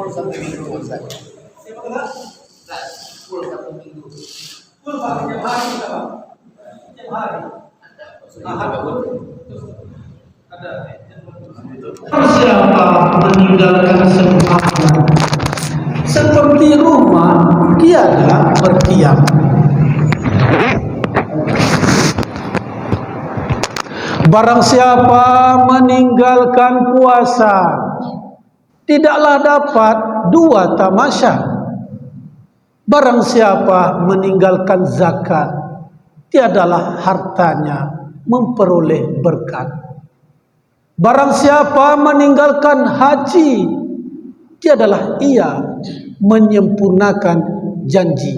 full satu minggu Ustaz. Full satu minggu. Full Pak, tiap hari kita Pak. Tiap hari. Ada. Siapa meninggalkan sempatnya seperti rumah tiada berdiam. Barang siapa meninggalkan puasa, tidaklah dapat dua tamasya. Barang siapa meninggalkan zakat, tiadalah hartanya memperoleh berkat. Barang siapa meninggalkan haji, tiadalah ia menyempurnakan janji.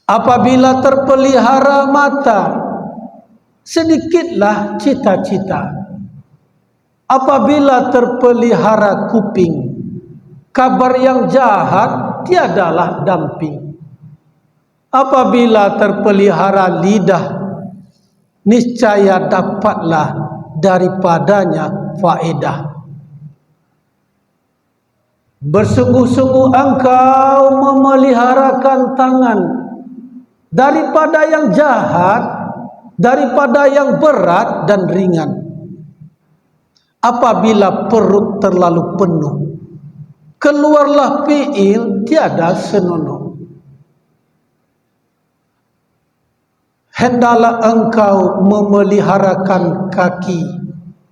Apabila terpelihara mata, sedikitlah cita-cita. Apabila terpelihara kuping, kabar yang jahat tiadalah damping. Apabila terpelihara lidah, niscaya dapatlah daripadanya faedah. Bersungguh-sungguh engkau memeliharakan tangan daripada yang jahat, daripada yang berat dan ringan. Apabila perut terlalu penuh, keluarlah fi'il tiada senonoh. Hendaklah engkau memeliharakan kaki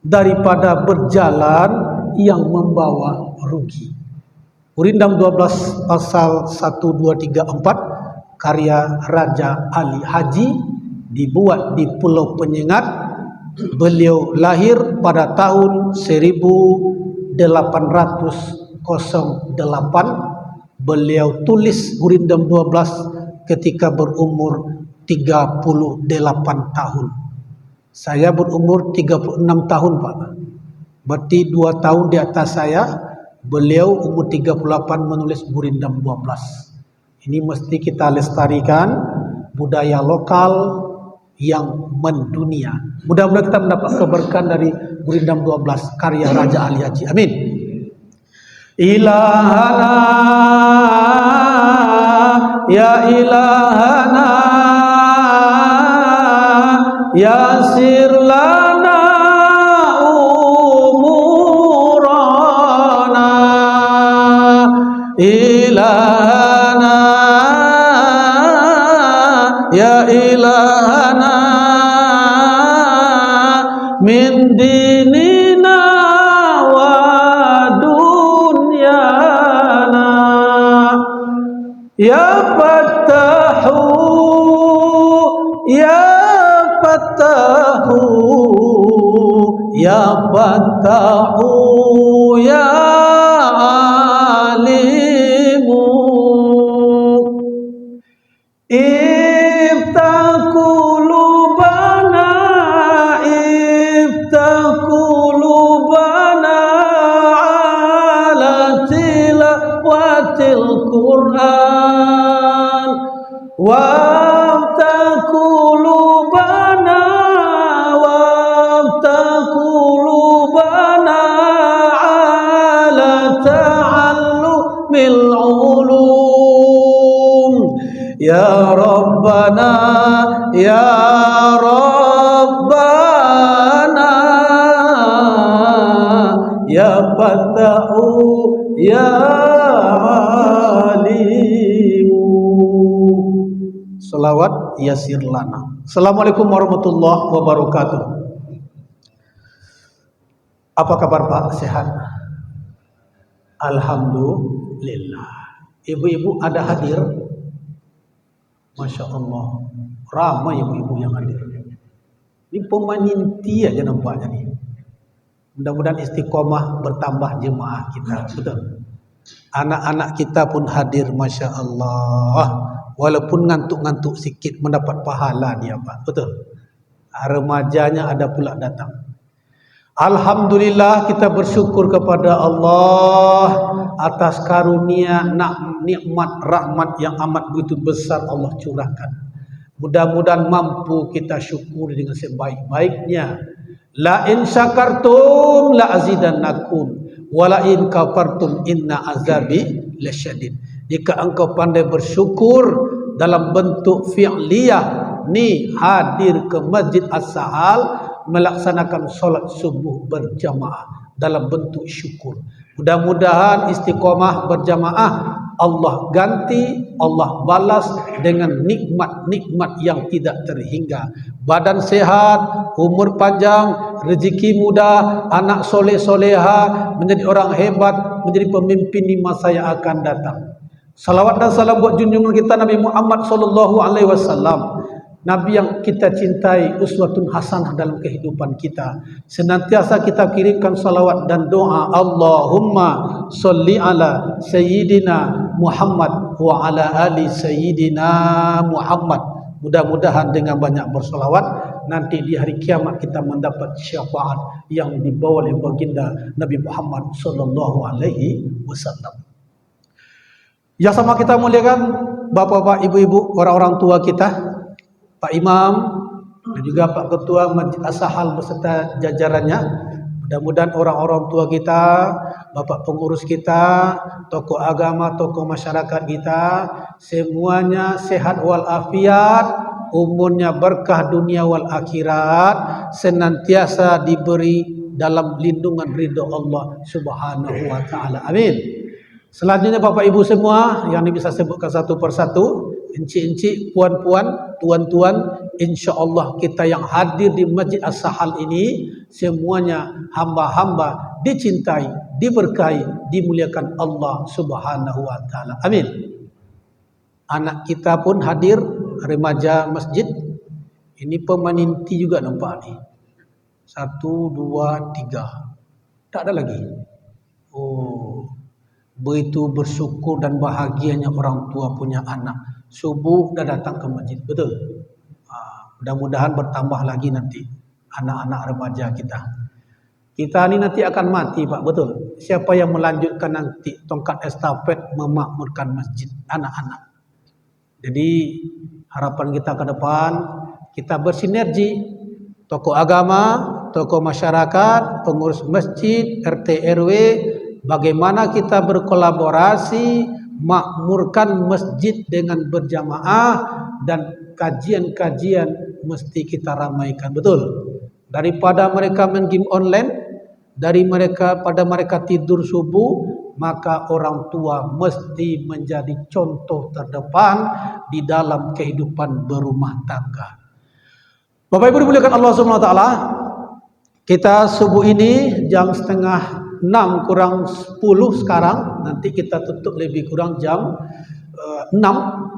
daripada berjalan yang membawa rugi. Gurindam 12 pasal 1, 2, 3, 4 karya Raja Ali Haji, dibuat di Pulau Penyengat. Beliau lahir pada tahun 1808. Beliau tulis Gurindam 12 ketika berumur 38 tahun. Saya berumur 36 tahun Pak. Berarti 2 tahun di atas saya. Beliau umur 38 menulis Gurindam 12. Ini mesti kita lestarikan budaya lokal yang mendunia. Mudah-mudahan kita mendapat keberkahan dari Gurindam 12 karya Raja Ali Haji. Amin. Ilahana ya ilahana yasir lana umurana ilahana ya ilahana min dinina wa dunyana ya Fattahu ya Fattahu ya Fattahu ya Alimu Iftakulubana ala tilawatil Quran waftakulubana ala ta'allumil ulum ya Rabbana ya Rabbana ya Fattahu ya Alimu. Salawat yasir lana. Assalamualaikum warahmatullahi wabarakatuh. Apa kabar Pak? Sehat? Alhamdulillah. Ibu-ibu ada hadir? Masya Allah, ramai ibu-ibu yang hadir. Ini pemain inti aja nampaknya nih. Mudah-mudahan istiqomah bertambah jemaah kita. Betul. Anak-anak kita pun hadir, Masya Allah. Walaupun ngantuk-ngantuk sikit mendapat pahala dia Pak. Betul. Remajanya ada pula datang. Alhamdulillah, kita bersyukur kepada Allah atas karunia, nikmat, rahmat yang amat begitu besar Allah curahkan. Mudah-mudahan mampu kita syukuri dengan sebaik-baiknya. La in syakartum la azidannakum Wala in kafartum inna azabi lasyadid. Jika engkau pandai bersyukur dalam bentuk fi'liyah, ni hadir ke Masjid As-Sahal melaksanakan solat subuh berjamaah dalam bentuk syukur. Mudah-mudahan istiqomah berjamaah Allah ganti, Allah balas dengan nikmat-nikmat yang tidak terhingga. Badan sehat, umur panjang, rezeki mudah, anak soleh-soleha, menjadi orang hebat, menjadi pemimpin di masa yang akan datang. Salawat dan salam buat junjungan kita Nabi Muhammad sallallahu alaihi wasallam. Nabi yang kita cintai, uswatun hasanah dalam kehidupan kita. Senantiasa kita kirimkan salawat dan doa, Allahumma sholli ala Sayyidina Muhammad wa ala ali Sayyidina Muhammad. Mudah-mudahan dengan banyak bersalawat, nanti di hari kiamat kita mendapat syafaat yang dibawa oleh baginda Nabi Muhammad sallallahu alaihi wasallam. Yang sama kita muliakan bapak-bapak, ibu-ibu, orang-orang tua kita, Pak Imam dan juga Pak Ketua Masjid As-Sahal beserta jajarannya. Mudah-mudahan orang-orang tua kita, bapak pengurus kita, tokoh agama, tokoh masyarakat kita, semuanya sehat walafiat, umurnya berkah dunia wal akhirat, senantiasa diberi dalam lindungan ridha Allah Subhanahu wa taala. Amin. Selanjutnya Bapak Ibu semua yang bisa sebutkan satu persatu, encik-encik, puan-puan, tuan-tuan, insya-Allah kita yang hadir di Masjid As-Sahal ini semuanya hamba-hamba dicintai, diberkahi, dimuliakan Allah Subhanahu wa taala. Amin. Anak kita pun hadir, remaja masjid. Ini pemain inti juga nampak ni. 1 2 3. Tak ada lagi. Oh, begitu bersyukur dan bahagianya orang tua punya anak. Subuh dah datang ke masjid, betul? Mudah-mudahan bertambah lagi nanti anak-anak remaja kita. Kita ni nanti akan mati, Pak, betul? Siapa yang melanjutkan nanti tongkat estafet memakmurkan masjid? Anak-anak. Jadi harapan kita ke depan, kita bersinergi, tokoh agama, tokoh masyarakat, pengurus masjid, RT RW, bagaimana kita berkolaborasi makmurkan masjid dengan berjamaah, dan kajian-kajian mesti kita ramaikan, betul? Daripada mereka main game online, pada mereka tidur subuh, maka orang tua mesti menjadi contoh terdepan di dalam kehidupan berumah tangga. Bapak Ibu dimuliakan Allah Subhanahu wa taala, kita subuh ini jam 5:30 kurang 10 sekarang, nanti kita tutup lebih kurang jam 6.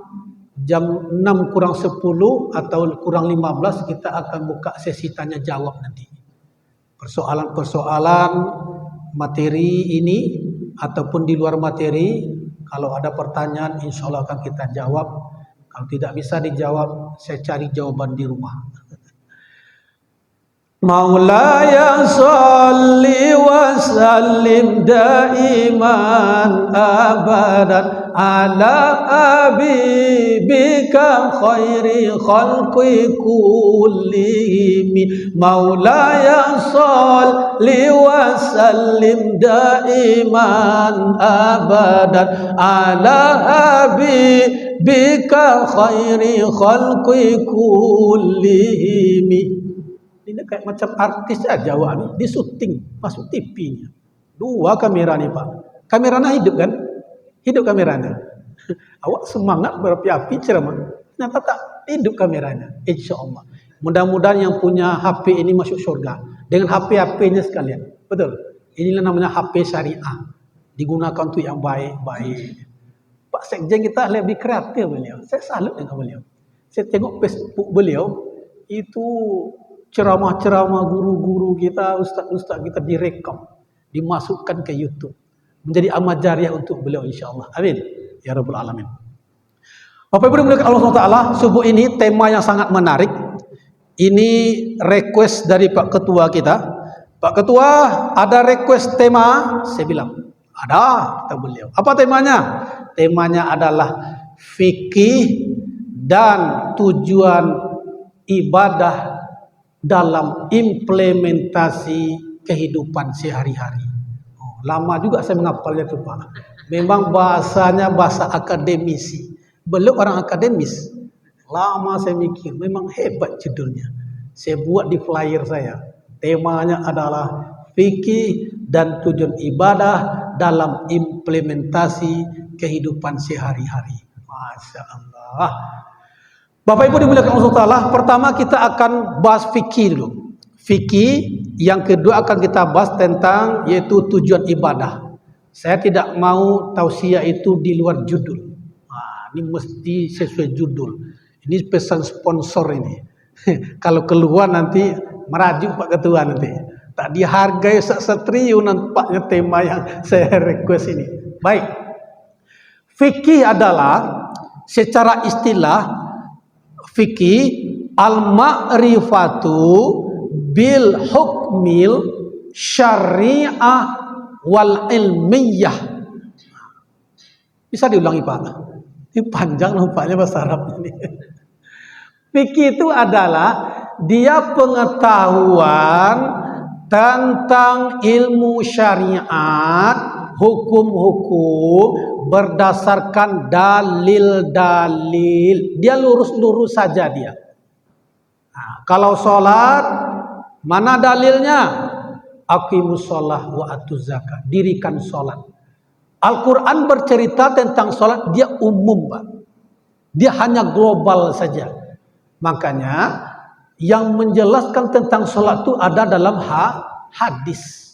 Jam 6 kurang 10 atau kurang 15 kita akan buka sesi tanya jawab nanti. Persoalan-persoalan materi ini ataupun di luar materi, kalau ada pertanyaan insya Allah akan kita jawab. Kalau tidak bisa dijawab, saya cari jawaban di rumah. Maulaya salli wa sallim daiman abadan ala habibika khairi khalqi kullihim. Maulaya salli wa sallim daiman abadan ala habibika khairi khalqi kullihim. Ini kayak macam artis aja awak ni, di syuting masuk TV-nya. 2 kamera ni, Pak. Kameranya hidup kan? Hidup kameranya. Awak semangat berapi-api ceramah. Ternyata tak hidup kameranya. Insya-Allah. Mudah-mudahan yang punya HP ini masuk surga dengan HP-HP-nya sekalian. Betul. Inilah namanya HP syariah. Digunakan untuk yang baik-baik. Pak Sekjen kita lebih kreatif beliau. Saya salut dengan beliau. Saya tengok Facebook beliau, itu ceramah-ceramah guru-guru kita, ustaz-ustaz kita direkam, dimasukkan ke YouTube, menjadi amal jariah untuk beliau insya-Allah. Amin ya rabbal alamin. Bapak Ibu dimuliakan Allah SWT, subuh ini tema yang sangat menarik. Ini request dari Pak Ketua kita. Pak Ketua, ada request tema? Saya bilang ada, kata beliau. Apa temanya? Temanya adalah fikih dan tujuan ibadah dalam implementasi kehidupan sehari-hari. Lama juga saya menghafalnya tuh Pak. Memang bahasanya bahasa akademisi. Belum orang akademis. Lama saya mikir, memang hebat judulnya. Saya buat di flyer saya. Temanya adalah fikih dan tujuan ibadah dalam implementasi kehidupan sehari-hari. Masya Allah. Bapak Ibu dimuliakan Allah Ta'ala, pertama kita akan bahas fikih dulu. Fikih, yang kedua akan kita bahas tentang yaitu tujuan ibadah. Saya tidak mau tausiah itu di luar judul. Ini mesti sesuai judul. Ini pesan sponsor ini. Kalau keluar nanti merajuk Pak Ketua nanti. Tak dihargai setriliun nampaknya tema yang saya request ini. Baik. Fikih adalah secara istilah fikih al-ma'rifatu bil hukmil syariah wal ilmiyah. Bisa diulangi Pak? Ini panjang nampaknya bahasa Arab ini. Fikih itu adalah dia pengetahuan tentang ilmu syariat, hukum-hukum berdasarkan dalil-dalil. Dia lurus-lurus saja dia. Nah, kalau sholat, mana dalilnya? Aqimus sholah wa atuz zakat. Dirikan sholat. Al-Quran bercerita tentang sholat, dia umum Pak. Dia hanya global saja. Makanya yang menjelaskan tentang sholat itu ada dalam hadis.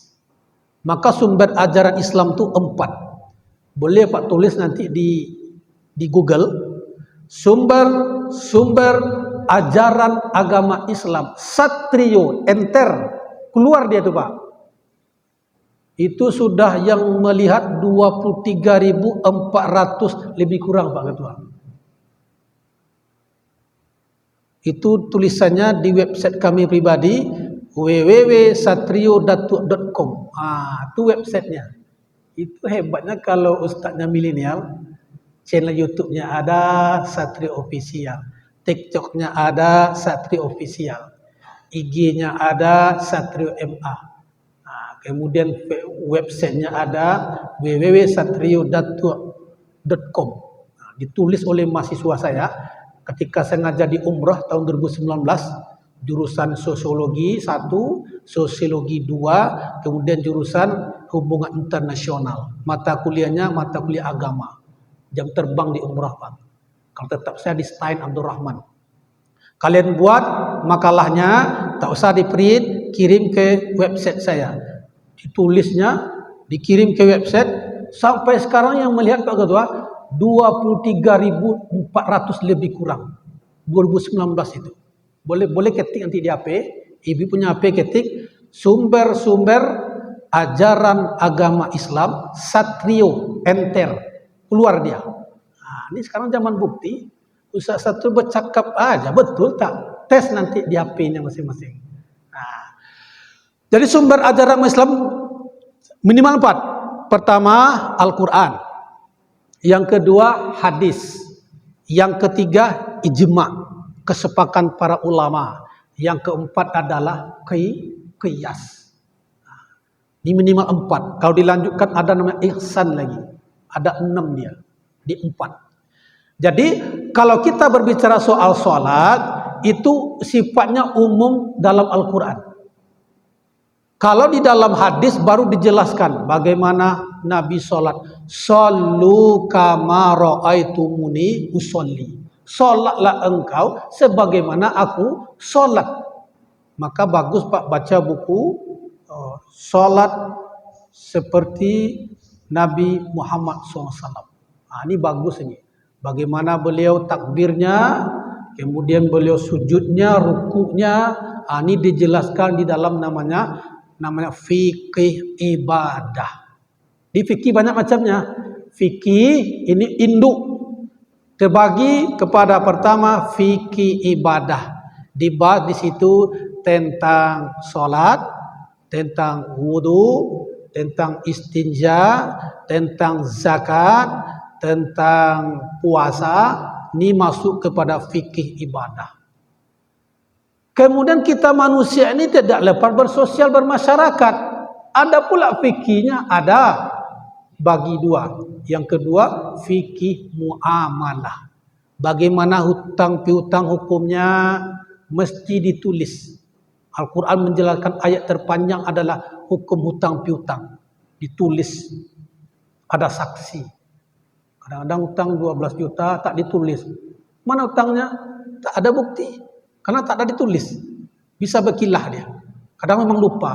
Maka sumber ajaran Islam itu 4. Boleh Pak tulis nanti di Google. Sumber ajaran agama Islam. Satrio, enter. Keluar dia tuh Pak. Itu sudah yang melihat 23.400 lebih kurang Pak Ketua. Itu tulisannya di website kami pribadi www.satrio.com. Itu websitenya. Itu hebatnya kalau ustadznya milenial, channel YouTube-nya ada Satrio Official, TikTok-nya ada Satrio Official, IG-nya ada Satrio MA. Kemudian websitenya ada www.satrio.com. Ditulis oleh mahasiswa saya ketika saya ngajar di Umrah tahun 2019, jurusan sosiologi 1, sosiologi 2, kemudian jurusan hubungan internasional. Mata kuliahnya mata kuliah agama. Jam terbang di Umrah Pak. Kalau tetap saya di Stein Abdurrahman. Kalian buat makalahnya, tak usah di print, kirim ke website saya. Ditulisnya, dikirim ke website, sampai sekarang yang melihat Pak Ketua 23.400 lebih kurang. 2019 itu. Boleh ketik nanti di HP, Ibu punya HP ketik sumber-sumber ajaran agama Islam Satrio, enter, keluar dia. Ini sekarang zaman bukti, Ustaz satu bercakap aja, betul tak? Tes nanti di HP-nya masing-masing. Jadi sumber ajaran Islam minimal 4. Pertama Al-Quran. Yang kedua hadis. Yang ketiga ijma', kesepakatan para ulama. Yang keempat adalah qiyas. Ini minimal 4. Kalau dilanjutkan ada namanya ihsan lagi. Ada 6 dia. Di 4. Jadi kalau kita berbicara soal sholat, itu sifatnya umum dalam Al-Quran. Kalau di dalam hadis baru dijelaskan bagaimana Nabi sholat. Shollu kama ra'aitumuni usolli. Sholatlah engkau sebagaimana aku sholat. Maka bagus Pak baca buku sholat seperti Nabi Muhammad SAW. Ini bagus ini. Bagaimana beliau takbirnya, kemudian beliau sujudnya, rukuknya. Ini dijelaskan di dalam namanya fikih ibadah. Di fikih banyak macamnya. Fikih ini induk terbagi kepada pertama fikih ibadah. Dibahas di situ tentang sholat, tentang wudu, tentang istinja, tentang zakat, tentang puasa. Ini masuk kepada fikih ibadah. Kemudian kita manusia ini tidak lepas bersosial bermasyarakat. Ada pula fikihnya, ada bagi dua. Yang kedua, fikih muamalah. Bagaimana hutang piutang hukumnya mesti ditulis. Al-Quran menjelaskan ayat terpanjang adalah hukum hutang piutang. Ditulis. Ada saksi. Kadang-kadang hutang 12 juta tak ditulis. Mana hutangnya? Tak ada bukti. Karena tak ada ditulis. Bisa berkilah dia. Kadang memang lupa.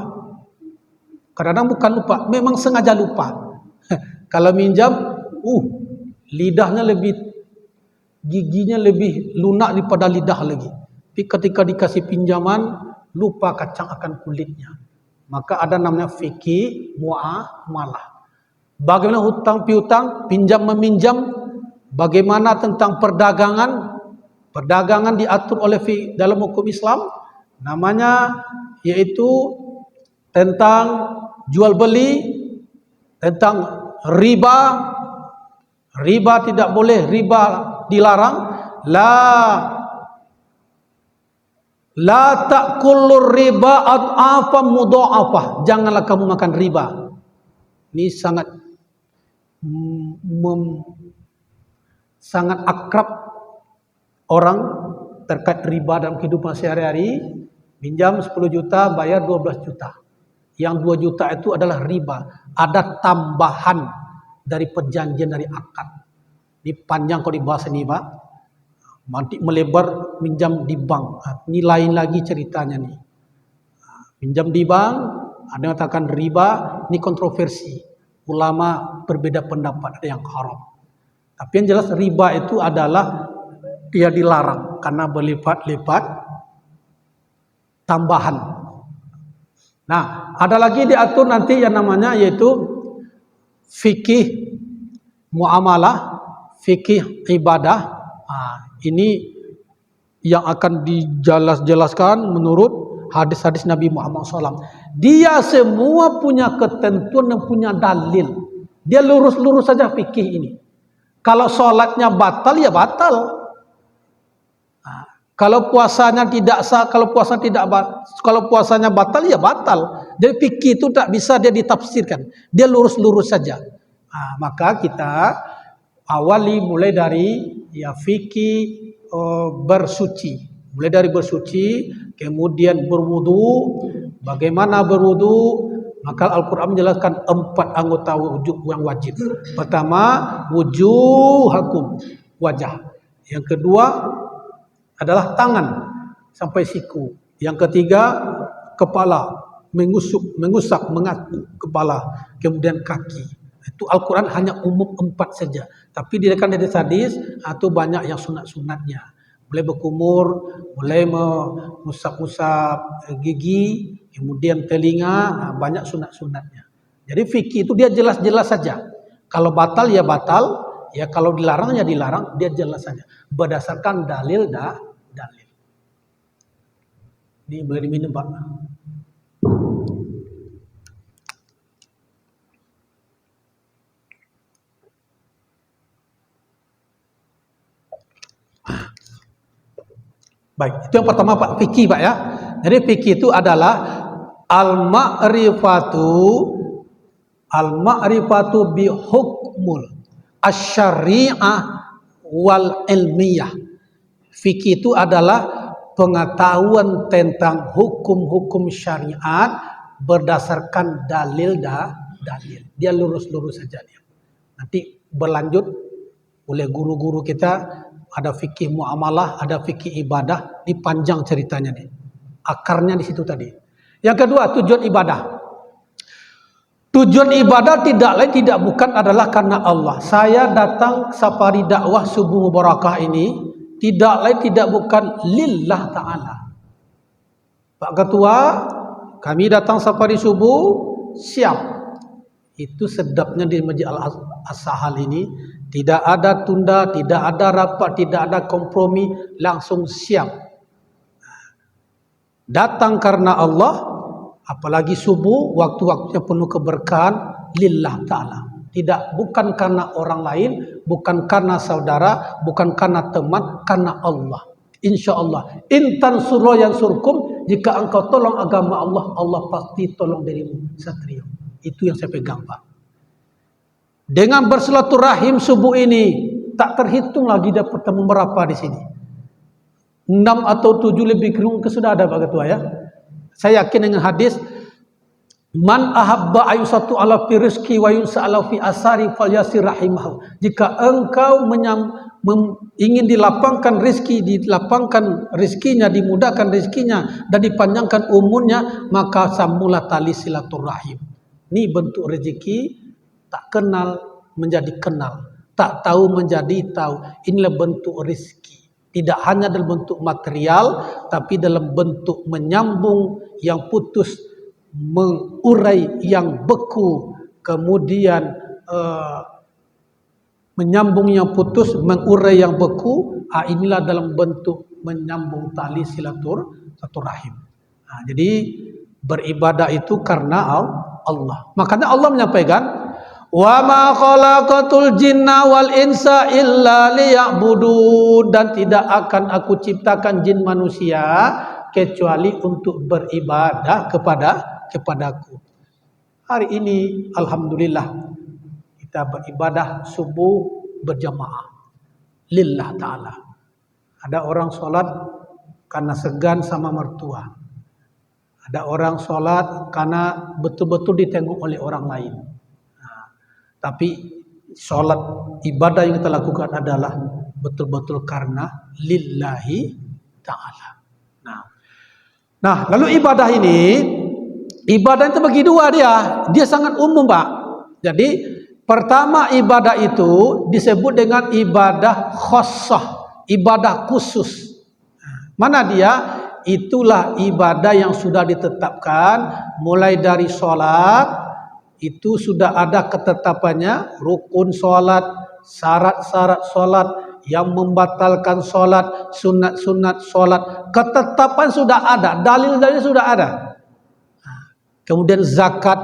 Kadang-kadang bukan lupa. Memang sengaja lupa. Kalau minjam, lidahnya lebih, giginya lebih lunak daripada lidah lagi. Tapi ketika dikasih pinjaman, lupa kacang akan kulitnya. Maka ada namanya fikih muamalah. Bagaimana hutang piutang, pinjam meminjam, bagaimana tentang perdagangan. Perdagangan diatur oleh dalam hukum Islam, namanya yaitu tentang jual beli, tentang riba. Riba tidak boleh, riba dilarang. La ta'kulur riba ad'afan mudha'afah. Janganlah kamu makan riba. Ini sangat akrab orang terkait riba dalam kehidupan sehari-hari. Minjam 10 juta, bayar 12 juta. Yang 2 juta itu adalah riba. Ada tambahan dari perjanjian, dari akad. Ini panjang kalau dibahas ini, Pak. Nanti melebar minjam di bank. Ini lain lagi ceritanya nih. Minjam di bank, ada yang katakan riba, ini kontroversi. Ulama berbeda pendapat, ada yang haram. Tapi yang jelas riba itu adalah dia dilarang karena berlipat-lipat tambahan. Nah, ada lagi diatur nanti yang namanya yaitu fikih muamalah, fikih ibadah. Ini yang akan dijelaskan menurut hadis-hadis Nabi Muhammad SAW. Dia semua punya ketentuan dan punya dalil. Dia lurus-lurus saja fikih ini. Kalau sholatnya batal, ya batal. Kalau puasanya tidak sah, kalau puasanya batal, ya batal. Jadi fikih itu tak bisa dia ditafsirkan. Dia lurus-lurus saja. Maka kita awali mulai dari fikih bersuci. Mulai dari bersuci, kemudian berwudu. Bagaimana berwudu? Maka Al-Quran menjelaskan 4 anggota wujud yang wajib. Pertama, wujuhakum, wajah. Yang kedua adalah tangan sampai siku. Yang ketiga, kepala, mengusap, mengatur kepala, kemudian kaki. Itu Al-Quran hanya umum 4 saja. Tapi di rekan hadis atau banyak yang sunat-sunatnya. Boleh berkumur, boleh mengusap-usap gigi, kemudian telinga, banyak sunat-sunatnya. Jadi fikih itu dia jelas-jelas saja. Kalau batal ya batal, ya kalau dilarang ya dilarang, dia jelas saja. Berdasarkan dalil dalil. Ini boleh diminum, Pak. Baik, itu yang pertama Pak, fikih Pak ya. Jadi fikih itu adalah al-ma'rifatu bi hukmul asy-syari'ah wal ilmiyah. Fikih itu adalah pengetahuan tentang hukum-hukum syariat berdasarkan dalil. Dia lurus-lurus saja dia. Nanti berlanjut oleh guru-guru kita. Ada fikih muamalah, ada fikih ibadah. Ini panjang ceritanya nih. Akarnya di situ tadi. Yang kedua, tujuan ibadah. Tujuan ibadah tidak bukan adalah karena Allah. Saya datang safari dakwah subuh mubarakah ini tidak bukan lillah ta'ala. Pak Ketua, kami datang safari subuh, siap. Itu sedapnya di Masjid Al-Sahal ini. Tidak ada tunda, tidak ada rapat, tidak ada kompromi, langsung siap. Datang karena Allah, apalagi subuh, waktu-waktunya penuh keberkahan, lillah ta'ala. Bukan karena orang lain, bukan karena saudara, bukan karena teman, karena Allah. Insya Allah. In tansurullah yansurkum, jika engkau tolong agama Allah, Allah pasti tolong dirimu, satrio. Itu yang saya pegang, Pak. Dengan bersilaturahim subuh ini, tak terhitung lagi dapat temu berapa di sini. 6 atau 7 lebih kurang sudah ada, Pak Ketua ya. Saya yakin dengan hadis, man ahabba ayusatu ala fi rizki wa yunsa'ala fi asari falyasir rahimahu. Jika engkau ingin dilapangkan rizkinya, dimudahkan rizkinya dan dipanjangkan umurnya, maka sambunglah tali silaturahim. Ini bentuk rezeki, tak kenal menjadi kenal, tak tahu menjadi tahu. Inilah bentuk rezeki. Tidak hanya dalam bentuk material, tapi dalam bentuk menyambung yang putus, mengurai yang beku, kemudian menyambung yang putus, mengurai yang beku. Inilah dalam bentuk menyambung tali silaturahim. Jadi beribadah itu karena Allah. Makanya Allah menyampaikan, wa ma khalaqatul jinna wal insa illa liya'budun, dan tidak akan aku ciptakan jin manusia kecuali untuk beribadah kepadaku. Hari ini alhamdulillah kita beribadah subuh berjamaah lillah ta'ala. Ada orang sholat karena segan sama mertua. Ada orang sholat karena betul-betul ditengok oleh orang lain. Tapi sholat ibadah yang kita lakukan adalah betul-betul karena lillahi ta'ala. Nah, lalu ibadah itu bagi dua dia sangat umum, Pak. Jadi pertama, ibadah itu disebut dengan ibadah khassah, ibadah khusus. Mana dia? Itulah ibadah yang sudah ditetapkan mulai dari sholat. Itu sudah ada ketetapannya, rukun sholat, syarat-syarat sholat, yang membatalkan sholat, sunat-sunat sholat. Ketetapan sudah ada, dalil-dalil sudah ada. Kemudian zakat,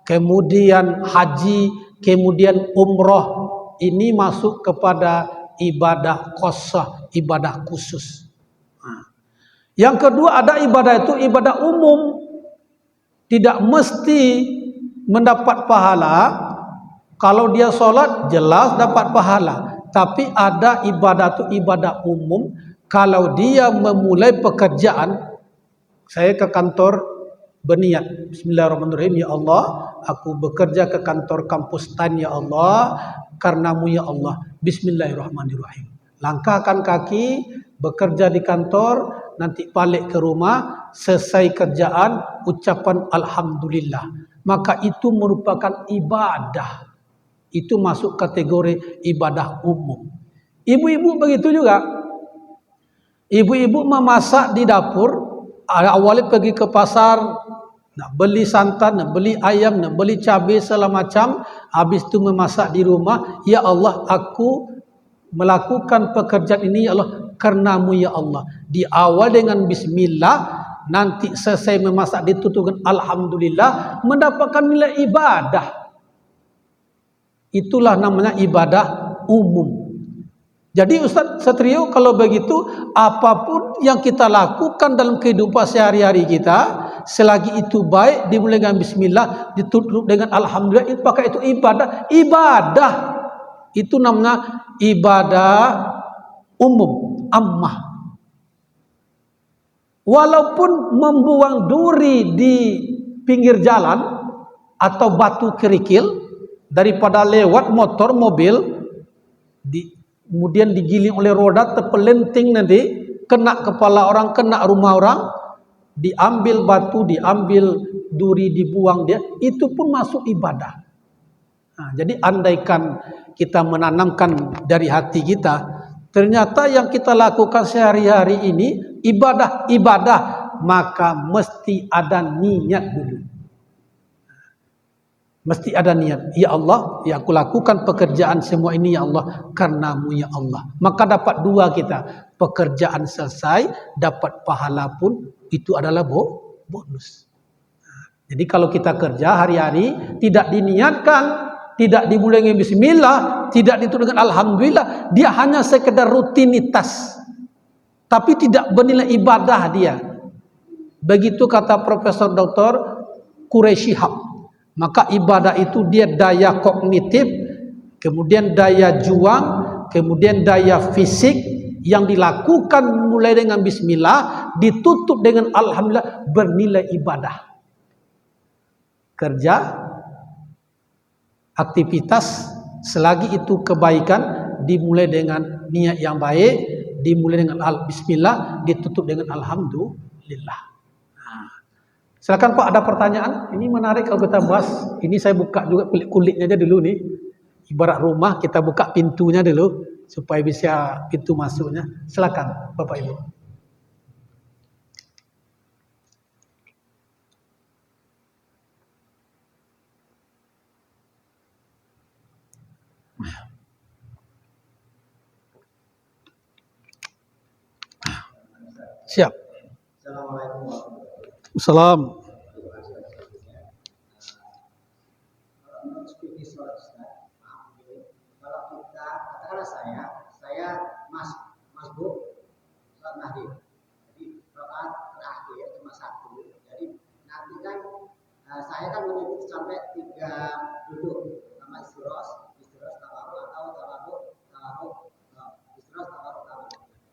kemudian haji, kemudian umroh. Ini masuk kepada ibadah khusus, ibadah khusus. Yang kedua, ada ibadah itu ibadah umum. Tidak mesti mendapat pahala. Kalau dia sholat jelas dapat pahala. Tapi ada ibadah itu ibadah umum. Kalau dia memulai pekerjaan, saya ke kantor berniat, bismillahirrahmanirrahim, ya Allah, aku bekerja ke kantor kampus Tan, ya Allah, karenamu ya Allah, bismillahirrahmanirrahim. Langkahkan kaki, bekerja di kantor, nanti balik ke rumah, selesai kerjaan, ucapan alhamdulillah. Maka itu merupakan ibadah. Itu masuk kategori ibadah umum. Ibu-ibu begitu juga. Ibu-ibu memasak di dapur, awalnya pergi ke pasar, nak beli santan, nak beli ayam, nak beli cabai segala macam, habis itu memasak di rumah. Ya Allah, aku melakukan pekerjaan ini ya Allah karenamu ya Allah. Di awal dengan bismillah, nanti selesai memasak ditutup dengan alhamdulillah, mendapatkan nilai ibadah. Itulah namanya ibadah umum. Jadi Ustaz Satrio, kalau begitu apapun yang kita lakukan dalam kehidupan sehari-hari kita, selagi itu baik, dimulai dengan bismillah, ditutup dengan alhamdulillah, itu pakai itu ibadah. Ibadah itu namanya ibadah umum, ammah. Walaupun membuang duri di pinggir jalan atau batu kerikil, daripada lewat motor, mobil, kemudian digiling oleh roda, terpelenting nanti, kena kepala orang, kena rumah orang, diambil batu, diambil duri, dibuang dia, itu pun masuk ibadah. Nah, jadi andaikan kita menanamkan dari hati kita, ternyata yang kita lakukan sehari-hari ini ibadah, maka mesti ada niat dulu. Mesti ada niat. Ya Allah, ya aku lakukan pekerjaan semua ini ya Allah karenamu ya Allah. Maka dapat dua kita. Pekerjaan selesai, dapat pahala pun, itu adalah bonus. Jadi kalau kita kerja hari-hari, tidak diniatkan, tidak dimulai dengan bismillah, tidak ditutup dengan alhamdulillah, dia hanya sekedar rutinitas. Tapi tidak bernilai ibadah dia. Begitu kata Profesor Dr. Quraisy Shihab. Maka ibadah itu dia daya kognitif, kemudian daya juang, kemudian daya fisik yang dilakukan mulai dengan bismillah, ditutup dengan alhamdulillah, bernilai ibadah. Kerja, aktivitas, selagi itu kebaikan, dimulai dengan niat yang baik, dimulai dengan bismillah, ditutup dengan alhamdulillah. Silakan Pak, ada pertanyaan? Ini menarik kalau kita bahas. Ini saya buka juga kulit-kulitnya aja dulu nih. Ibarat rumah, kita buka pintunya dulu supaya bisa pintu masuknya. Silakan Bapak Ibu. Siap. Assalamualaikum warahmatullahi Salam. Kalau kita katakanlah saya masbuk sholat maghrib. Jadi rakaat terakhir cuma satu. Jadi nanti kan saya kan mengikuti sampai 3 duduk sama istiros tawarruk atau tawarruk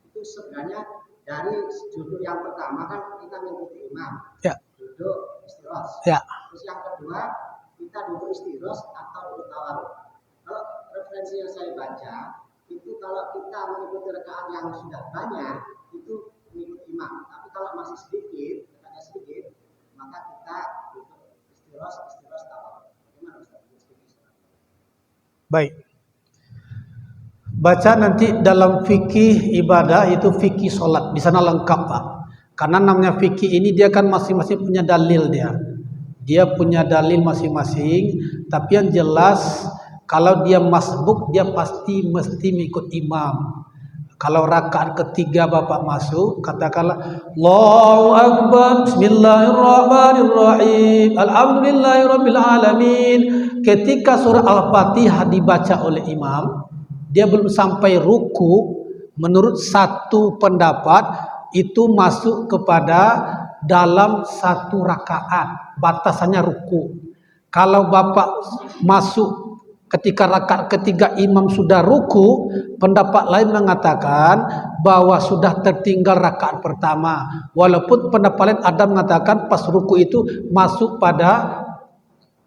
itu sebenarnya dari duduk yang pertama kan kita mengikuti imam. Ya. Duduk istiros. Ya. Terus yang kedua kita duduk istiros atau duduk tawarruk. Kalau referensi yang saya baca itu kalau kita mengikuti rakaat yang sudah banyak itu mengikuti imam. Tapi kalau masih sedikit, rakaatnya sedikit, maka kita duduk istiros tawarruk. Bagaimana Ustaz? Baik. Baca nanti dalam fikih ibadah itu fikih solat, di sana lengkap Pak. Karena namanya fikih ini dia kan masing-masing punya dalil dia. Dia punya dalil masing-masing, tapi yang jelas kalau dia masbuk dia pasti mesti mengikut imam. Kalau rakaat ketiga Bapak masuk, katakanlah Allahu Akbar, Bismillahirrahmanirrahim, Alhamdulillahirabbil alamin. Ketika surah Al-Fatihah dibaca oleh imam, dia belum sampai ruku, menurut satu pendapat itu masuk kepada dalam satu rakaat, batasannya ruku. Kalau Bapak masuk ketika rakaat ketiga imam sudah ruku, pendapat lain mengatakan bahwa sudah tertinggal rakaat pertama. Walaupun pendapat lain ada mengatakan pas ruku itu masuk pada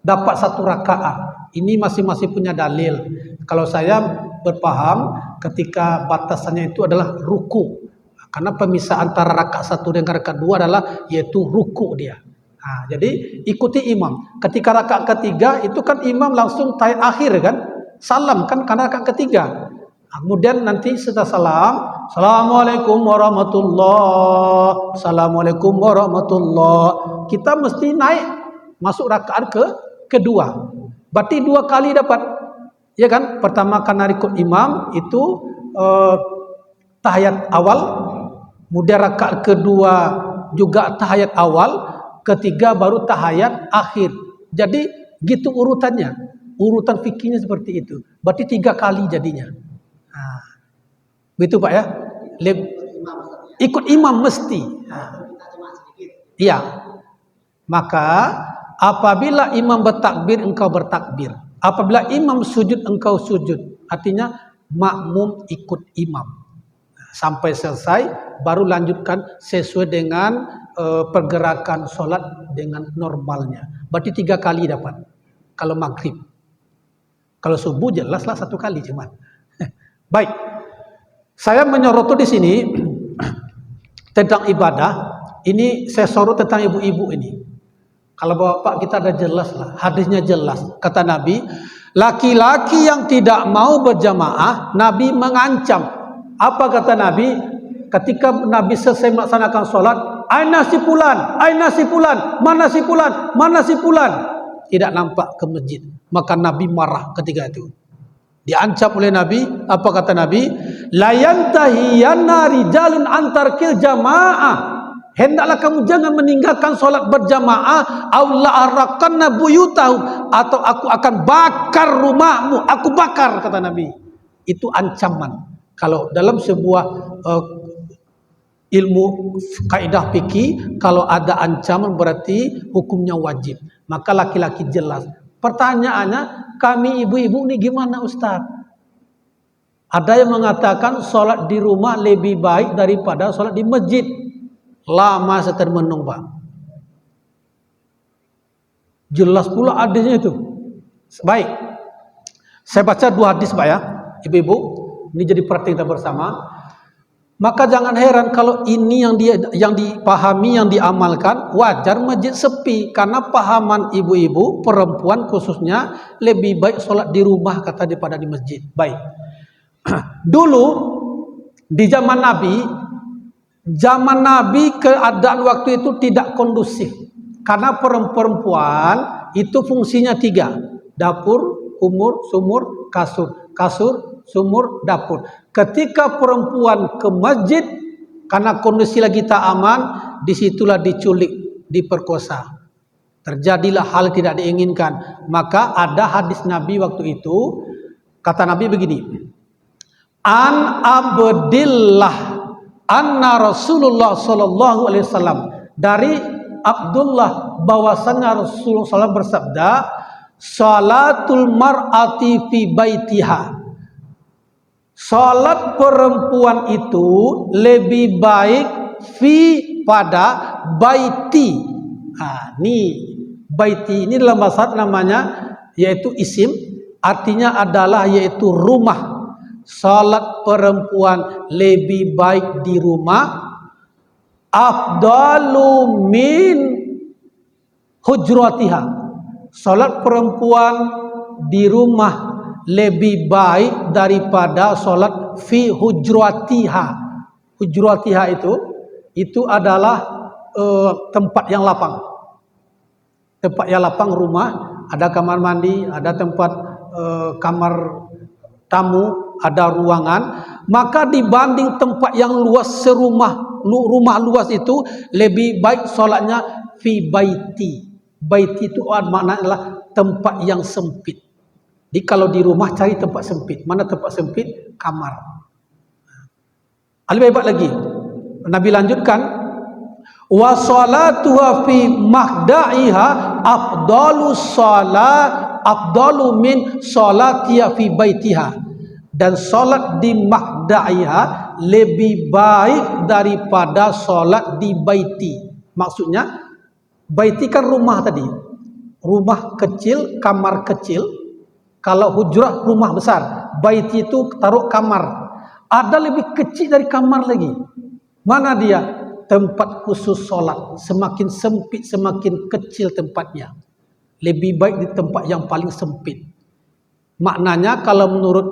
dapat satu rakaat. Ini masing-masing punya dalil. Kalau saya berpaham ketika batasannya itu adalah ruku, karena pemisah antara rakaat 1 dengan rakaat 2 adalah yaitu ruku dia. Nah, jadi ikuti imam. Ketika rakaat ketiga itu kan imam langsung tahiyat akhir kan, salam kan karena rakaat ketiga. Nah, kemudian nanti setelah salam, Assalamualaikum warahmatullahi, Assalamualaikum warahmatullahi. Kita mesti naik masuk rakaat kedua. Berarti 2 kali dapat. Ya kan, pertama karena ikut imam itu tahiyat awal, kemudian rakaat kedua juga tahiyat awal, ketiga baru tahiyat akhir. Jadi gitu urutannya, urutan fikihnya seperti itu. Berarti 3 kali jadinya. Nah, begitu Pak ya. Ikut imam mesti. Iya. Maka apabila imam bertakbir engkau bertakbir. Apabila imam sujud engkau sujud, artinya makmum ikut imam sampai selesai, baru lanjutkan sesuai dengan pergerakan solat dengan normalnya. Berarti 3 kali dapat. Kalau maghrib, kalau subuh jelaslah 1 kali cuman. Baik, saya menyorot di sini tentang ibadah. Ini saya sorot tentang ibu-ibu ini. Kalau Bapak kita ada jelas lah, hadisnya jelas. Kata Nabi, laki-laki yang tidak mau berjamaah, Nabi mengancam. Apa kata Nabi? Ketika Nabi selesai melaksanakan sholat, aina si fulan, mana si fulan, mana si fulan. Tidak nampak ke masjid. Maka Nabi marah ketika itu. Diancam oleh Nabi. Apa kata Nabi? La yantahiyanna rijalun antarkil jamaah. Hendaklah kamu jangan meninggalkan solat berjamaah, aula arakanna buyutahum, atau aku akan bakar rumahmu, aku bakar, kata Nabi. Itu ancaman. Kalau dalam sebuah ilmu kaidah fikih, kalau ada ancaman berarti hukumnya wajib. Maka laki-laki jelas. Pertanyaannya, kami ibu-ibu ini gimana Ustaz? Ada yang mengatakan sholat di rumah lebih baik daripada sholat di masjid. Lama saya termenung Pak. Jelas pula hadisnya itu. Baik, saya baca 2 hadis Pak ya, ibu-ibu. Ini jadi perhatian kita bersama. Maka jangan heran kalau ini yang dipahami, yang diamalkan, wajar masjid sepi. Karena pahaman ibu-ibu, perempuan khususnya, lebih baik sholat di rumah kata daripada di masjid. Baik. Dulu di zaman Nabi keadaan waktu itu tidak kondusif. Karena perempuan itu fungsinya 3. Dapur, kumur, sumur, kasur. Kasur, sumur, dapur. Ketika perempuan ke masjid, karena kondisi lagi tak aman, disitulah diculik, diperkosa. Terjadilah hal tidak diinginkan. Maka ada hadis Nabi waktu itu, kata Nabi begini, An Abdillah anna Rasulullah sallallahu alaihi wasallam, dari Abdullah bahwasanya Rasulullah SAW bersabda, salatul mar'ati fi baitiha, salat perempuan itu lebih baik fi pada baiti. Baiti ini dalam bahasa namanya yaitu isim, artinya adalah yaitu rumah. Salat perempuan lebih baik di rumah, afdalu min hujratiha. Salat perempuan di rumah lebih baik daripada salat fi hujratiha. Hujratiha itu adalah tempat yang lapang. Tempat yang lapang rumah, ada kamar mandi, ada tempat kamar tamu, ada ruangan. Maka dibanding tempat yang luas serumah, rumah luas itu, lebih baik salatnya fi baiti. Baiti itu maknanya adalah tempat yang sempit. Jadi kalau di rumah cari tempat sempit. Mana tempat sempit? Kamar. Lebih baik lagi. Nabi lanjutkan, wa salatuha fi mahda'iha afdalu min salatiha fi baitiha. Dan salat di mahda'iha lebih baik daripada salat di baiti. Maksudnya baiti kan rumah tadi. Rumah kecil, kamar kecil. Kalau hujrah rumah besar. Baiti itu taruh kamar. Ada lebih kecil dari kamar lagi. Mana dia? Tempat khusus sholat. Semakin sempit, semakin kecil tempatnya. Lebih baik di tempat yang paling sempit. Maknanya kalau menurut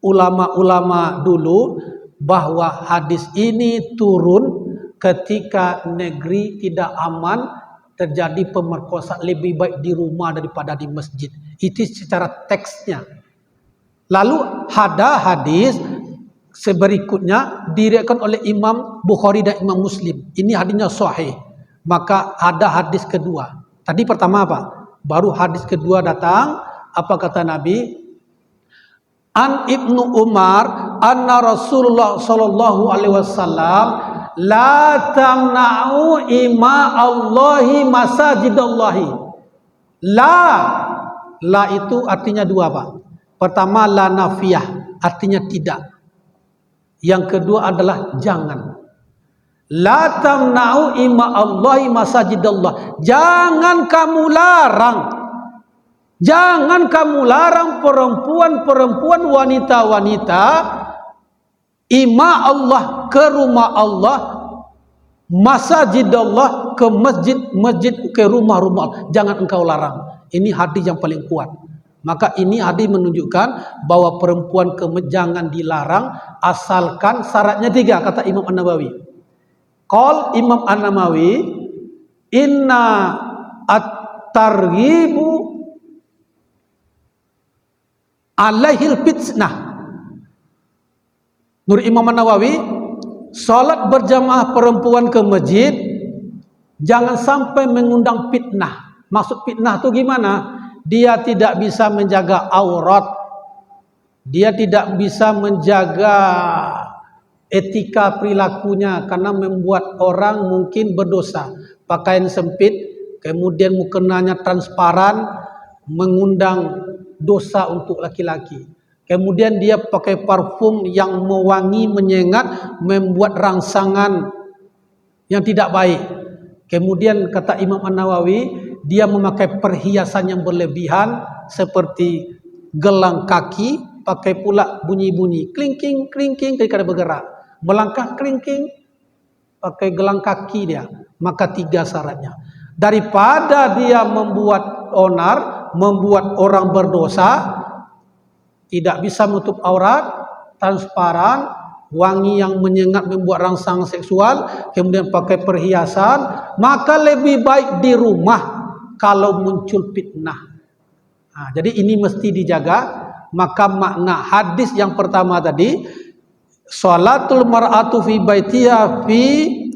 ulama-ulama dulu, bahwa hadis ini turun ketika negeri tidak aman, terjadi pemerkosaan, lebih baik di rumah daripada di masjid. Itu secara teksnya. Lalu ada hadis seberikutnya diriwayatkan oleh Imam Bukhari dan Imam Muslim. Ini hadisnya sahih. Maka ada hadis kedua. Tadi pertama apa? Baru hadis kedua datang. Apa kata Nabi? An Ibnu Umar anna Rasulullah sallallahu alaihi wasallam la tamna'u ima Allahi masajidallahi. La itu artinya 2 Pak. Pertama la nafiyah, artinya tidak. Yang kedua adalah jangan. La tamna'u ima Allahi masajidallah. Jangan kamu larang. Jangan kamu larang perempuan-perempuan, wanita-wanita ima Allah, ke rumah Allah, masajidallah, ke masjid-masjid, ke rumah-rumah Allah. Jangan engkau larang. Ini hadis yang paling kuat. Maka ini hadis menunjukkan bahwa perempuan jangan dilarang, asalkan syaratnya 3, kata Imam An-Nawawi. Qol Imam An-Nawawi, inna at-targhibu alaihil fitnah. Menurut Imam An-Nawawi, salat berjamaah perempuan ke masjid jangan sampai mengundang fitnah. Maksud fitnah itu gimana? Dia tidak bisa menjaga aurat, dia tidak bisa menjaga etika perilakunya karena membuat orang mungkin berdosa. Pakaian sempit, kemudian mukenanya transparan, mengundang dosa untuk laki-laki. Kemudian dia pakai parfum yang mewangi, menyengat, membuat rangsangan yang tidak baik. Kemudian kata Imam An-Nawawi, dia memakai perhiasan yang berlebihan seperti gelang kaki, pakai pula bunyi-bunyi klingking klingking ketika bergerak, melangkah klingking, pakai gelang kaki dia. Maka 3 syaratnya. Daripada dia membuat onar, membuat orang berdosa, tidak bisa menutup aurat, transparan, wangi yang menyengat, membuat rangsang seksual, kemudian pakai perhiasan, maka lebih baik di rumah kalau muncul fitnah. Nah, jadi ini mesti dijaga. Maka makna hadis yang pertama tadi, salatul mar'atu fi baitiha fi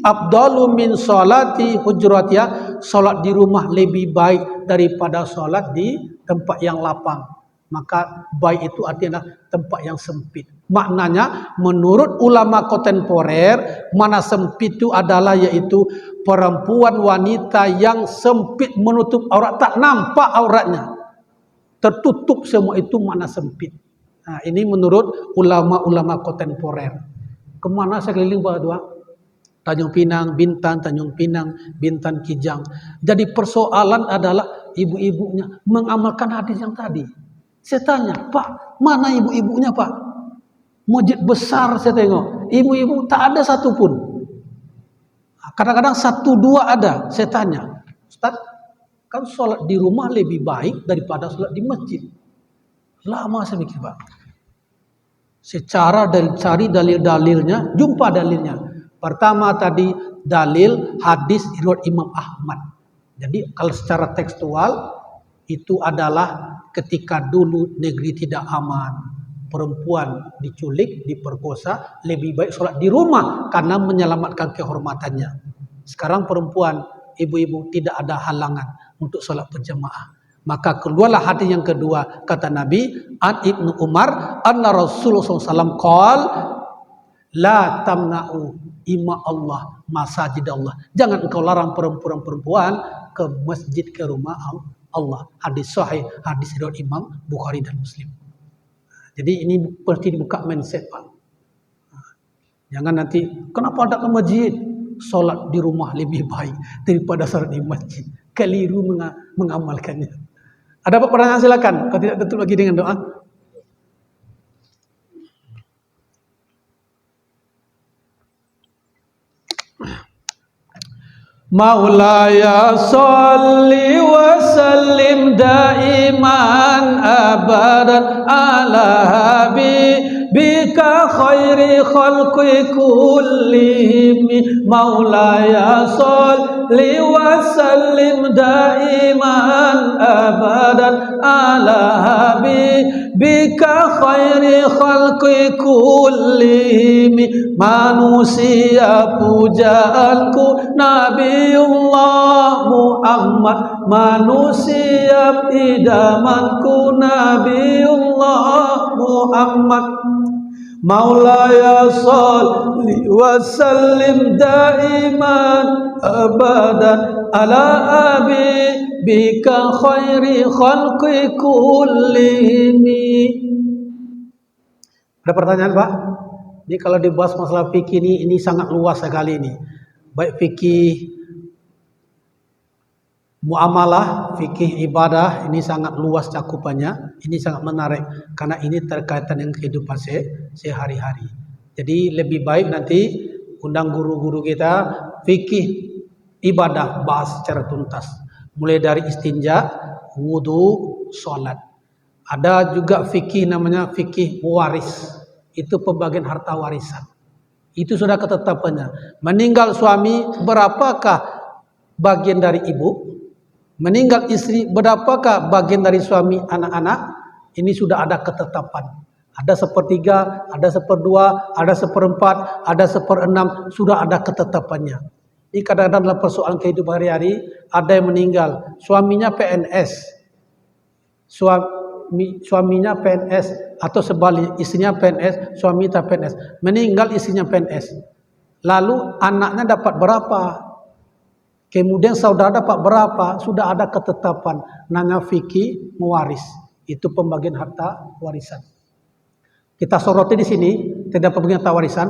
afdalu min salati hujratiha, salat di rumah lebih baik daripada salat di tempat yang lapang. Maka baik itu artinya tempat yang sempit. Maknanya menurut ulama kontemporer, mana sempit itu adalah yaitu perempuan wanita yang sempit menutup aurat, tak nampak auratnya, tertutup semua, itu makna sempit. Nah, ini menurut ulama-ulama kontemporer. Kemana saya keliling berdua? Tanjung Pinang, Bintan, Tanjung Pinang, Bintan, Kijang. Jadi persoalan adalah ibu-ibunya mengamalkan hadis yang tadi. Saya tanya, Pak, mana ibu-ibunya Pak? Masjid besar saya tengok, ibu-ibu tak ada satupun. Kadang-kadang 1-2 ada. Saya tanya, Ustaz, kan sholat di rumah lebih baik daripada sholat di masjid. Lama saya mikir Pak. Secara cari dalil-dalilnya, jumpa dalilnya. Pertama tadi dalil hadis riwayat Imam Ahmad. Jadi kalau secara tekstual itu adalah ketika dulu negeri tidak aman, perempuan diculik, diperkosa, lebih baik sholat di rumah karena menyelamatkan kehormatannya. Sekarang perempuan, ibu-ibu tidak ada halangan untuk sholat berjamaah. Maka keluarlah hadis yang kedua, kata Nabi, an Ibnu Umar, anna Rasulullah SAW qol, la tamna'u ima Allah masajid Allah. Jangan engkau larang perempuan-perempuan ke masjid, ke rumah Allah. Hadis sahih, hadis riwayat Imam Bukhari dan Muslim. Jadi ini perlu dibuka mindset Pak. Jangan nanti, kenapa ada ke masjid? Sholat di rumah lebih baik daripada sholat di masjid. Keliru mengamalkannya. Ada apa pertanyaan silakan. Kalau tidak tutup lagi dengan doa. Maulaya salli wa sallim daiman abadan ala habibika khairi khalqi kullihim. Maulaya salli wa sallim daiman abadan ala habibika khairi khalqi kullihim. Manusia pujaanku Nabiullah Muhammad, manusia idamanku Nabiullah Muhammad. Maulaya salli wa sallim daiman abadan ala habibika khairi khalqi kullihim. Ada pertanyaan Pak? Jadi kalau dibahas masalah fikih ini sangat luas sekali ini. Baik fikih muamalah, fikih ibadah, ini sangat luas cakupannya. Ini sangat menarik karena ini terkaitan dengan kehidupan sehari-hari. Jadi lebih baik nanti undang guru-guru kita fikih ibadah, bahas secara tuntas. Mulai dari istinja, wudu, sholat. Ada juga fikih namanya fikih waris. Itu pembagian harta warisan. Itu sudah ketetapannya. Meninggal suami, berapakah bagian dari ibu? Meninggal istri, berapakah bagian dari suami, anak-anak? Ini sudah ada ketetapan. Ada 1/3, ada 1/2, ada 1/4, ada 1/6. Sudah ada ketetapannya. Ini kadang-kadang dalam persoalan kehidupan hari-hari, ada yang meninggal. Suaminya PNS. suaminya PNS atau sebalik, istrinya PNS, suami tak PNS, meninggal istrinya PNS. Lalu anaknya dapat berapa? Kemudian saudara dapat berapa? Sudah ada ketetapan, namanya fikih mewaris. Itu pembagian harta warisan. Kita soroti di sini, tidak pembagian harta warisan.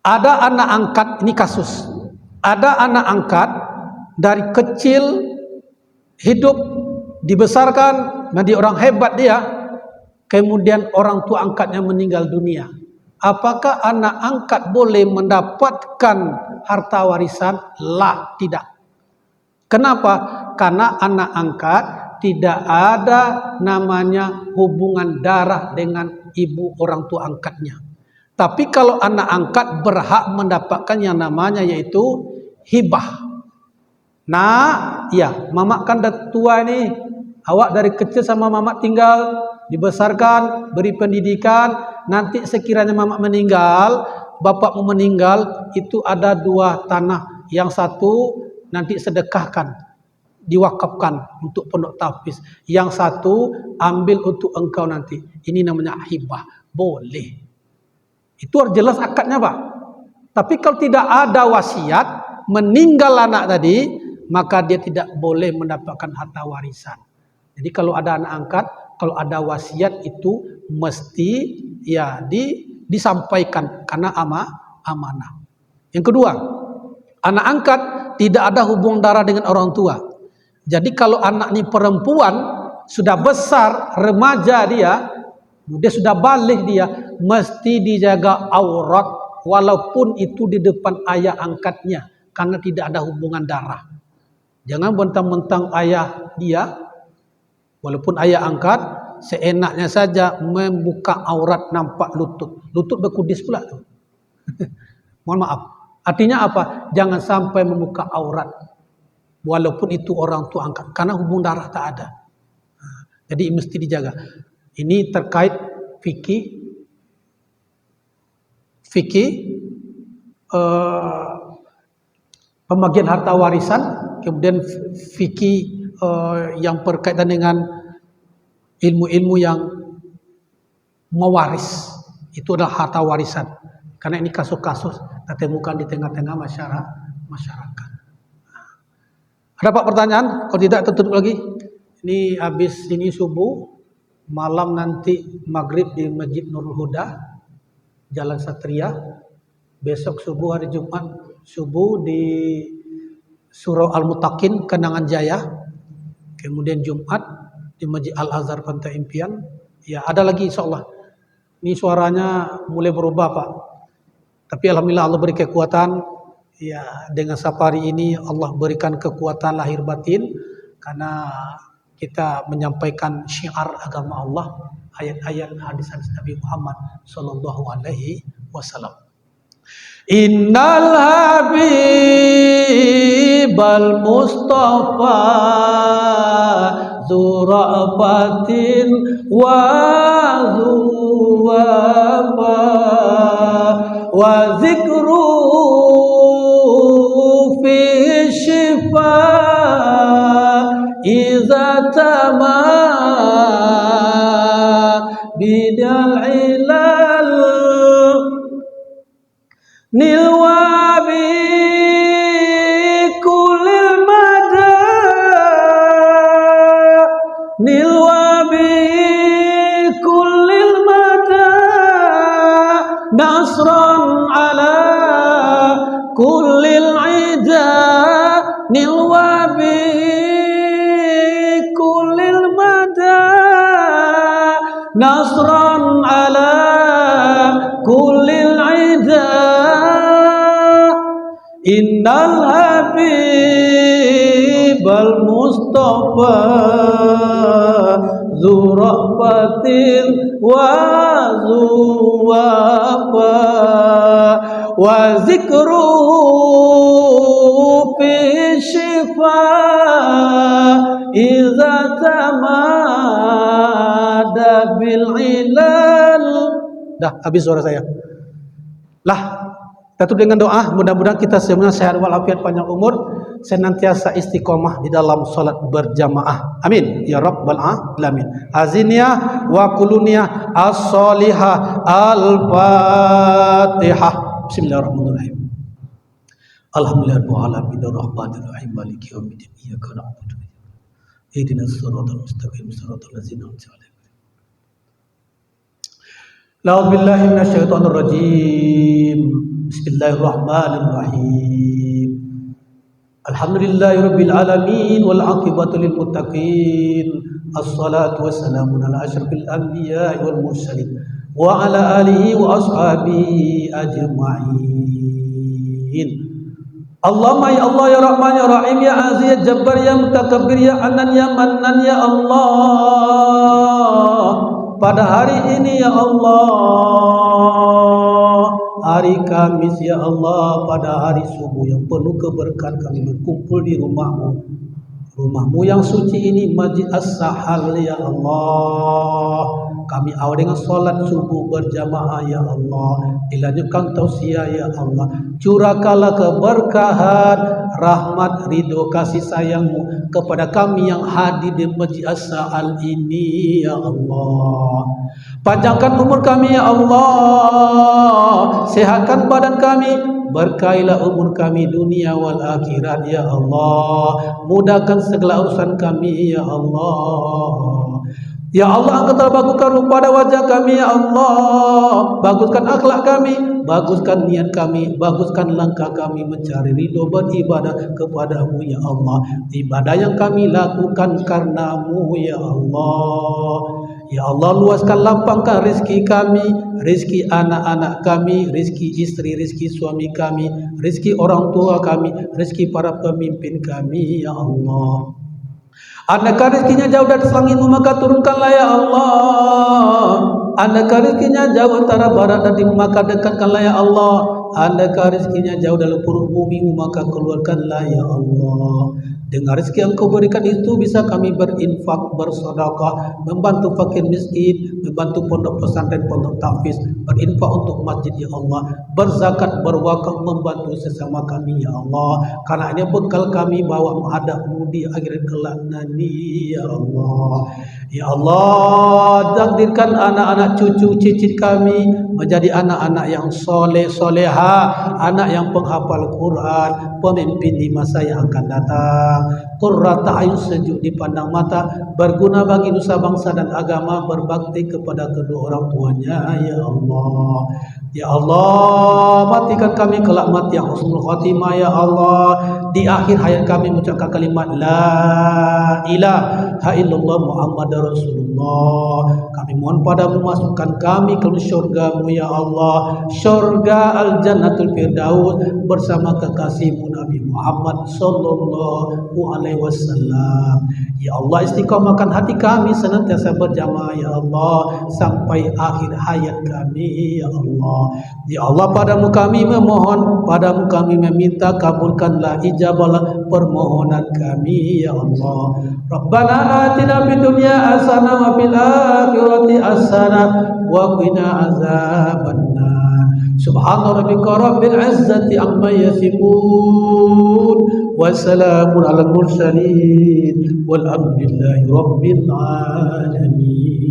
Ada anak angkat, ini kasus. Ada anak angkat dari kecil hidup dibesarkan menjadi orang hebat dia. Kemudian orang tua angkatnya meninggal dunia. Apakah anak angkat boleh mendapatkan harta warisan? Lah, tidak. Kenapa? Karena anak angkat tidak ada namanya hubungan darah dengan ibu orang tua angkatnya. Tapi kalau anak angkat berhak mendapatkan yang namanya yaitu hibah. Nah, ya, mamak kan dah tua nih. Awak dari kecil sama mamak tinggal, dibesarkan, beri pendidikan. Nanti sekiranya mamak meninggal, bapakmu meninggal, itu ada dua tanah. Yang satu nanti sedekahkan, diwakafkan untuk pondok tahfiz. Yang satu ambil untuk engkau nanti. Ini namanya hibah. Boleh. Itu harus jelas akadnya, Pak. Tapi kalau tidak ada wasiat, meninggal anak tadi, maka dia tidak boleh mendapatkan harta warisan. Jadi kalau ada anak angkat, kalau ada wasiat itu mesti ya disampaikan karena amanah. Yang kedua, anak angkat tidak ada hubungan darah dengan orang tua. Jadi kalau anak ini perempuan sudah besar, remaja dia sudah balik dia, mesti dijaga aurat walaupun itu di depan ayah angkatnya karena tidak ada hubungan darah. Jangan mentang-mentang ayah dia, walaupun ayah angkat, seenaknya saja membuka aurat nampak lutut. Lutut berkudis pula tuh. Mohon maaf. Artinya apa? Jangan sampai membuka aurat. Walaupun itu orang tua angkat. Karena hubungan darah tak ada. Jadi mesti dijaga. Ini terkait fikih pembagian harta warisan. Kemudian fikih yang berkaitan dengan ilmu-ilmu yang mewaris, itu adalah harta warisan. Karena ini kasus-kasus kita temukan di tengah-tengah masyarakat. Ada Pak pertanyaan? Kalau tidak tutup lagi. Ini habis ini subuh, malam nanti maghrib di Masjid Nurul Huda, Jalan Satria. Besok subuh hari Jumat subuh di Surau Al-Mutakin, Kenangan Jaya. Kemudian Jumat di Masjid Al-Azhar Pantai Impian. Ya, ada lagi insyaallah. Ini suaranya mulai berubah, Pak. Tapi alhamdulillah Allah beri kekuatan. Ya, dengan safari ini Allah berikan kekuatan lahir batin karena kita menyampaikan syiar agama Allah, ayat-ayat hadis-hadis Nabi Muhammad sallallahu alaihi wasallam. Innal habibal mustafa zurafatin wa zuwafa wa zikru fi shifa iza tama bidal ilal nilwabi kulil mada nilwabi kulil mada nasran ala kulil ida nilwabi kulil mada nasran ala kulil ida innal habibal mustafa zurafatin wa zuwafa wa zikru fi shifa iza tamada bil ilal. Dah habis suara saya. Lah, Tentu dengan doa, mudah-mudahan kita semuanya sehat walafiat, panjang umur, senantiasa istiqomah di dalam salat berjamaah. Amin ya rabbal alamin. Azinia wa kuluniya as-solihah al-fatihah. Bismillahirrahmanirrahim. Alhamdulillahirabbil alamin arrahmanir rahim maliki yaumiddin iyyaka na'budu wa iyyaka nasta'in ihdinas siratal mustaqim siratal ladzina an'amta 'alaihim. A'udzu billahi minasyaitonir rajim. Bismillahirrahmanirrahim. Alhamdulillahirabbil alamin wal 'aqibatu lil muttaqin. Assalatu wassalamu ala asyrafil anbiya'i wal mursalin wa ala alihi wa ashabihi ajma'in. Allahumma ya Allah ya Rahman ya Rahim ya Aziz ya Jabbar ya Mutakabbir ya Anan ya Mannan ya Allah. Pada hari ini ya Allah, hari Kamis ya Allah, pada hari subuh yang penuh keberkahan kami berkumpul di rumahmu yang suci ini, Masjid As-Sahal ya Allah. Kami awal dengan solat subuh berjamaah ya Allah. Dilanjutkan tausiah ya Allah. Curahkanlah keberkahan, rahmat, ridho, kasih sayangmu kepada kami yang hadir di Masjid As-Sahal ini ya Allah. Panjangkan umur kami ya Allah. Sehatkan badan kami, berkailah umur kami dunia wal akhirat ya Allah. Mudahkan segala urusan kami ya Allah. Ya Allah, angkatlah baguskan rupa dan wajah kami ya Allah. Baguskan akhlak kami, baguskan niat kami, baguskan langkah kami mencari ridho beribadah kepadamu ya Allah. Ibadah yang kami lakukan karenamu ya Allah. Ya Allah, luaskan, lapangkan rezeki kami, rezeki anak-anak kami, rezeki istri, rezeki suami kami, rezeki orang tua kami, rezeki para pemimpin kami ya Allah. Andaikan rezekinya jauh dari langitmu, maka turunkanlah ya Allah. Andaikan rezekinya jauh antara barat dan timur, maka dekatkanlah ya Allah. Andaikan rezekinya jauh dalam perut bumimu, maka keluarkanlah ya Allah. Dengan rezeki yang kau berikan itu bisa kami berinfak, bersedekah, membantu fakir miskin, membantu pondok pesantren, pondok tahfiz, berinfak untuk masjid ya Allah, berzakat, berwakaf, membantu sesama kami ya Allah. Karena ini bekal kami bawa menghadapmu di akhirat kelak nanti ya Allah. Ya Allah, takdirkan anak-anak cucu cicit kami menjadi anak-anak yang soleh soleha, anak yang penghafal Quran, pemimpin di masa yang akan datang. Qurrata ayun, sejuk dipandang mata, berguna bagi nusa bangsa dan agama, berbakti kepada kedua orang tuanya ya Allah. Ya Allah, matikan kami kelak mati yang husnul khatimah ya Allah. Di akhir hayat kami mengucapkan kalimat la ilaha illallah Muhammadar Rasulullah. Kami mohon padamu, masukkan kami ke syurga-Mu ya Allah, syurga Al-Jannatul Firdaus bersama kekasih-Mu Nabi Muhammad sallallahu alaihi wasallam. Ya Allah, istiqomahkan hati kami senantiasa berjamaah ya Allah sampai akhir hayat kami ya Allah. Ya Allah, padamu kami memohon, padamu kami meminta, kabulkanlah, ijabahlah permohonan kami ya Allah. Rabbana atina fid dunya hasanah wa fil akhirati hasanah wa qina azabannar. Subhana rabbika rabbil izzati amma yasifun wa salamun alal mursalin walhamdulillahi rabbil alamin.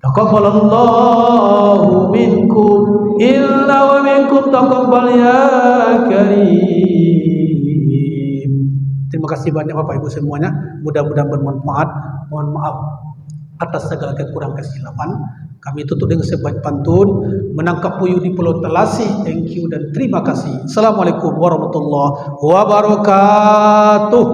Taqabbalallahu minkum inna wa minkum taqabbal ya karim. Terima kasih banyak Bapak Ibu semuanya. Mudah-mudahan bermanfaat. Mohon maaf atas segala kekurangan kesilapan. Kami tutup dengan sebaik pantun, menangkap puyuh di Pulau Telasi. Thank you dan terima kasih. Assalamualaikum warahmatullahi wabarakatuh.